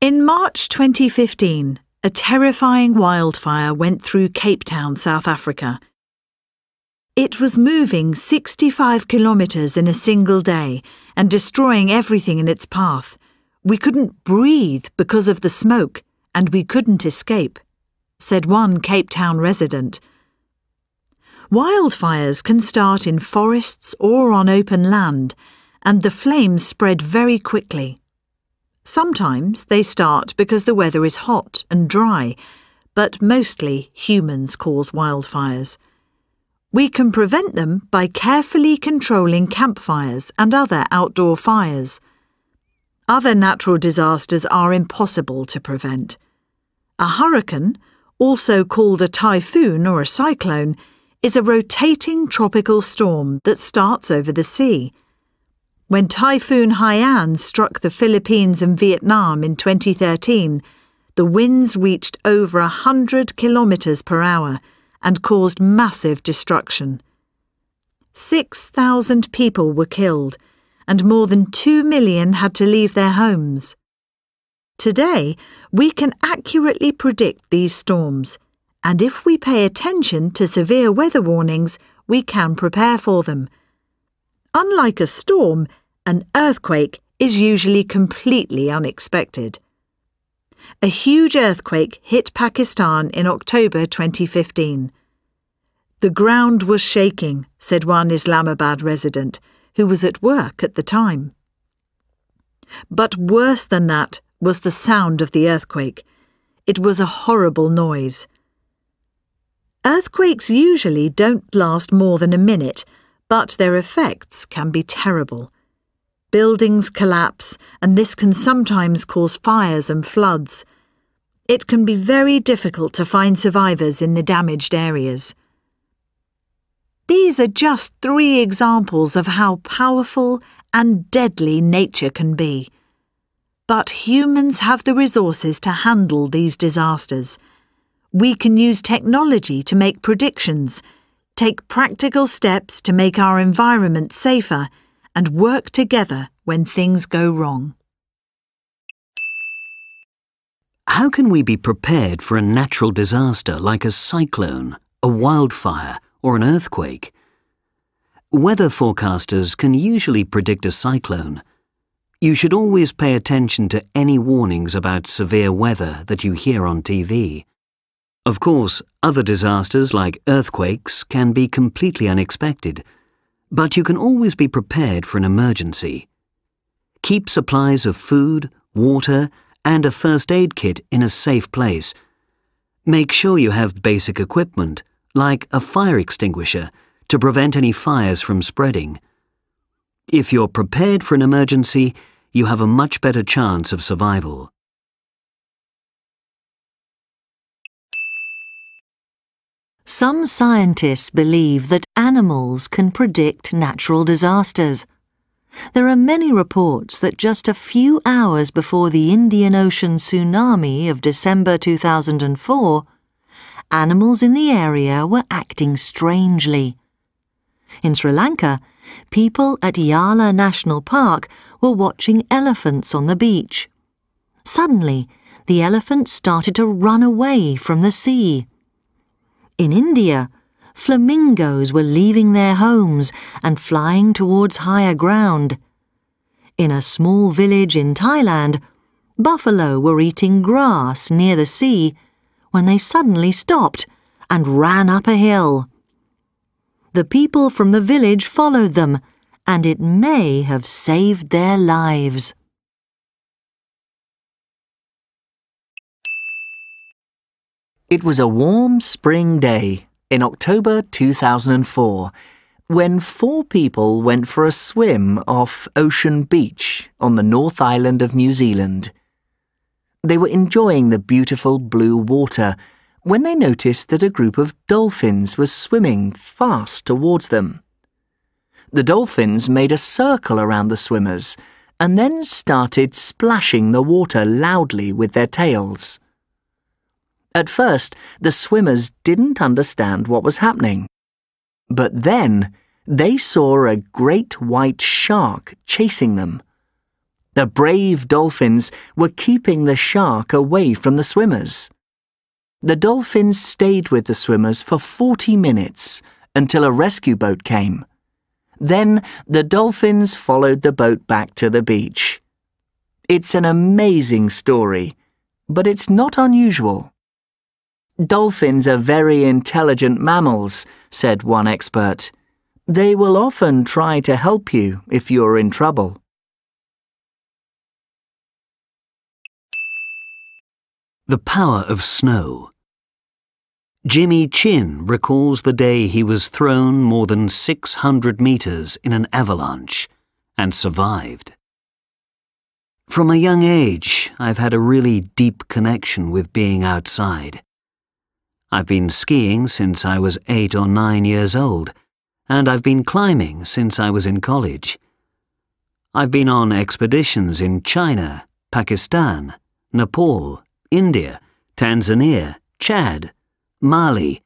In March 2015, a terrifying wildfire went through Cape Town, South Africa. It was moving 65 kilometres in a single day and destroying everything in its path. We couldn't breathe because of the smoke, and we couldn't escape, said one Cape Town resident. Wildfires can start in forests or on open land, and the flames spread very quickly. Sometimes they start because the weather is hot and dry, but mostly humans cause wildfires. We can prevent them by carefully controlling campfires and other outdoor fires. Other natural disasters are impossible to prevent. A hurricane, also called a typhoon or a cyclone, is a rotating tropical storm that starts over the sea. When Typhoon Haiyan struck the Philippines and Vietnam in 2013, the winds reached over 100 kilometres per hour and caused massive destruction. 6,000 people were killed, and more than 2 million had to leave their homes. Today, we can accurately predict these storms, and if we pay attention to severe weather warnings, we can prepare for them. Unlike a storm, an earthquake is usually completely unexpected. A huge earthquake hit Pakistan in October 2015. The ground was shaking, said one Islamabad resident, who was at work at the time. But worse than that was the sound of the earthquake. It was a horrible noise. Earthquakes usually don't last more than a minute, but their effects can be terrible. Buildings collapse, and this can sometimes cause fires and floods. It can be very difficult to find survivors in the damaged areas. These are just 3 examples of how powerful and deadly nature can be. But humans have the resources to handle these disasters. We can use technology to make predictions, take practical steps to make our environment safer, and work together when things go wrong. How can we be prepared for a natural disaster like a cyclone, a wildfire, or an earthquake? Weather forecasters can usually predict a cyclone. You should always pay attention to any warnings about severe weather that you hear on TV. Of course, other disasters like earthquakes can be completely unexpected, but you can always be prepared for an emergency. Keep supplies of food, water, and a first aid kit in a safe place. Make sure you have basic equipment, like a fire extinguisher, to prevent any fires from spreading. If you're prepared for an emergency, you have a much better chance of survival. Some scientists believe that animals can predict natural disasters. There are many reports that just a few hours before the Indian Ocean tsunami of December 2004, animals in the area were acting strangely. In Sri Lanka, people at Yala National Park were watching elephants on the beach. Suddenly, the elephants started to run away from the sea. In India, flamingos were leaving their homes and flying towards higher ground. In a small village in Thailand, buffalo were eating grass near the sea when they suddenly stopped and ran up a hill. The people from the village followed them, and it may have saved their lives. It was a warm spring day in October 2004 when 4 people went for a swim off Ocean Beach on the North Island of New Zealand. They were enjoying the beautiful blue water when they noticed that a group of dolphins was swimming fast towards them. The dolphins made a circle around the swimmers and then started splashing the water loudly with their tails. At first, the swimmers didn't understand what was happening. But then, they saw a great white shark chasing them. The brave dolphins were keeping the shark away from the swimmers. The dolphins stayed with the swimmers for 40 minutes until a rescue boat came. Then the dolphins followed the boat back to the beach. It's an amazing story, but it's not unusual. Dolphins are very intelligent mammals, said one expert. They will often try to help you if you're in trouble. The power of snow. Jimmy Chin recalls the day he was thrown more than 600 meters in an avalanche and survived. From a young age, I've had a really deep connection with being outside. I've been skiing since I was 8 or 9 years old, and I've been climbing since I was in college. I've been on expeditions in China, Pakistan, Nepal, India, Tanzania, Chad, Mali,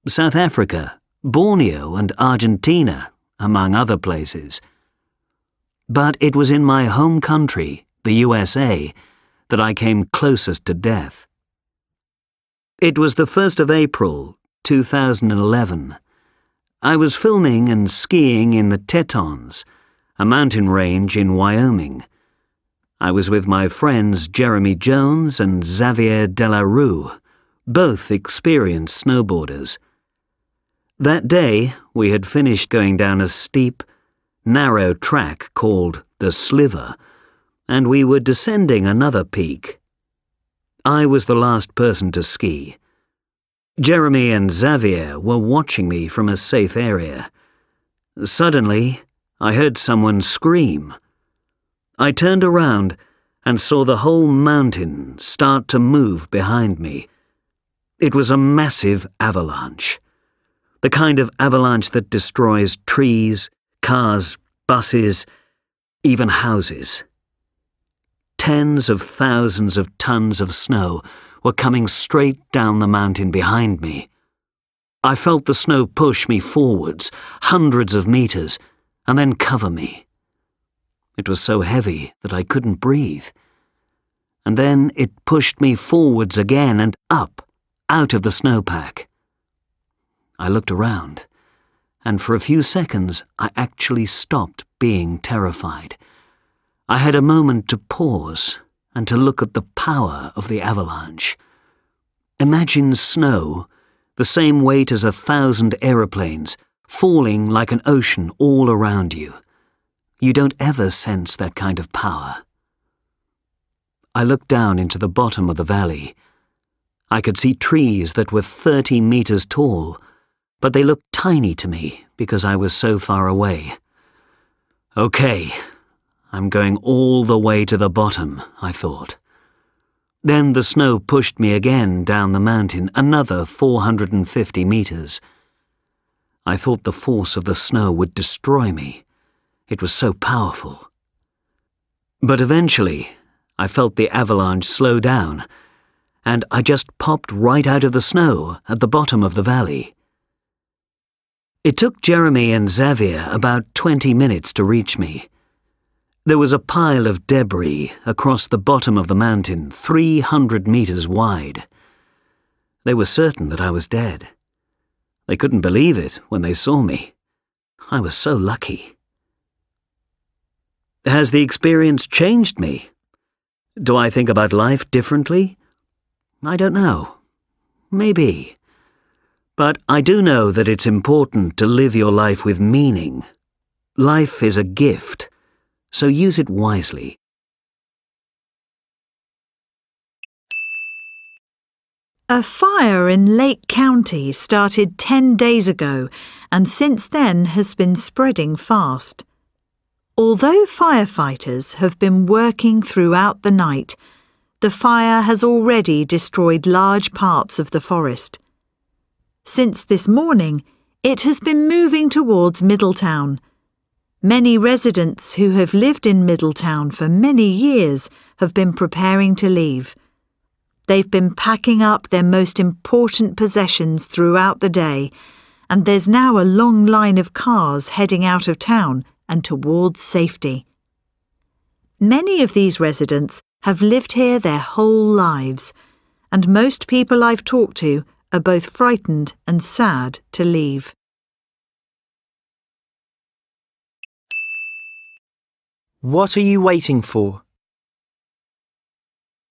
South Africa, Borneo and Argentina, among other places. But it was in my home country, the USA, that I came closest to death. It was the 1st of April, 2011. I was filming and skiing in the Tetons, a mountain range in Wyoming. I was with my friends Jeremy Jones and Xavier Delarue, both experienced snowboarders. That day, we had finished going down a steep, narrow track called the Sliver, and we were descending another peak. I was the last person to ski. Jeremy and Xavier were watching me from a safe area. Suddenly, I heard someone scream. I turned around and saw the whole mountain start to move behind me. It was a massive avalanche. The kind of avalanche that destroys trees, cars, buses, even houses. Tens of thousands of tons of snow were coming straight down the mountain behind me. I felt the snow push me forwards, hundreds of meters, and then cover me. It was so heavy that I couldn't breathe. And then it pushed me forwards again and up, out of the snowpack. I looked around, and for a few seconds I actually stopped being terrified. I had a moment to pause and to look at the power of the avalanche. Imagine snow, the same weight as 1,000 aeroplanes, falling like an ocean all around you. You don't ever sense that kind of power. I looked down into the bottom of the valley. I could see trees that were 30 meters tall, but they looked tiny to me because I was so far away. Okay, I'm going all the way to the bottom, I thought. Then the snow pushed me again down the mountain, another 450 meters. I thought the force of the snow would destroy me. It was so powerful. But eventually, I felt the avalanche slow down, and I just popped right out of the snow at the bottom of the valley. It took Jeremy and Xavier about 20 minutes to reach me. There was a pile of debris across the bottom of the mountain, 300 meters wide. They were certain that I was dead. They couldn't believe it when they saw me. I was so lucky. Has the experience changed me? Do I think about life differently? I don't know. Maybe. But I do know that it's important to live your life with meaning. Life is a gift, so use it wisely. A fire in Lake County started 10 days ago and since then has been spreading fast. Although firefighters have been working throughout the night, the fire has already destroyed large parts of the forest. Since this morning, it has been moving towards Middletown. Many residents who have lived in Middletown for many years have been preparing to leave. They've been packing up their most important possessions throughout the day, and there's now a long line of cars heading out of town and towards safety. Many of these residents have lived here their whole lives, and most people I've talked to are both frightened and sad to leave. What are you waiting for?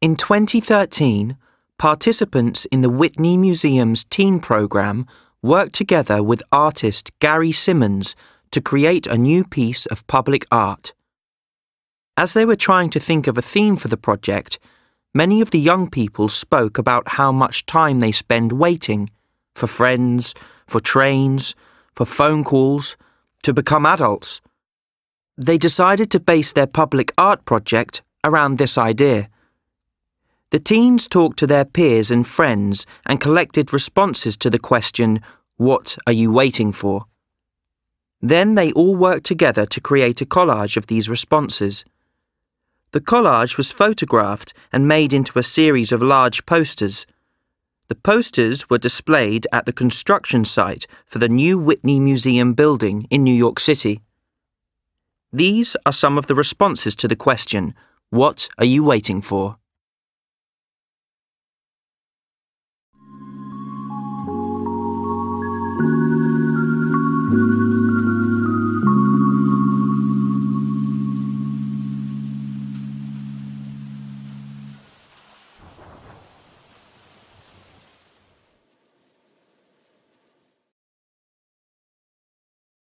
In 2013, participants in the Whitney Museum's teen program worked together with artist Gary Simmons to create a new piece of public art. As they were trying to think of a theme for the project, many of the young people spoke about how much time they spend waiting for friends, for trains, for phone calls, to become adults. They decided to base their public art project around this idea. The teens talked to their peers and friends and collected responses to the question, "What are you waiting for?" Then they all worked together to create a collage of these responses. The collage was photographed and made into a series of large posters. The posters were displayed at the construction site for the new Whitney Museum building in New York City. These are some of the responses to the question, "What are you waiting for?"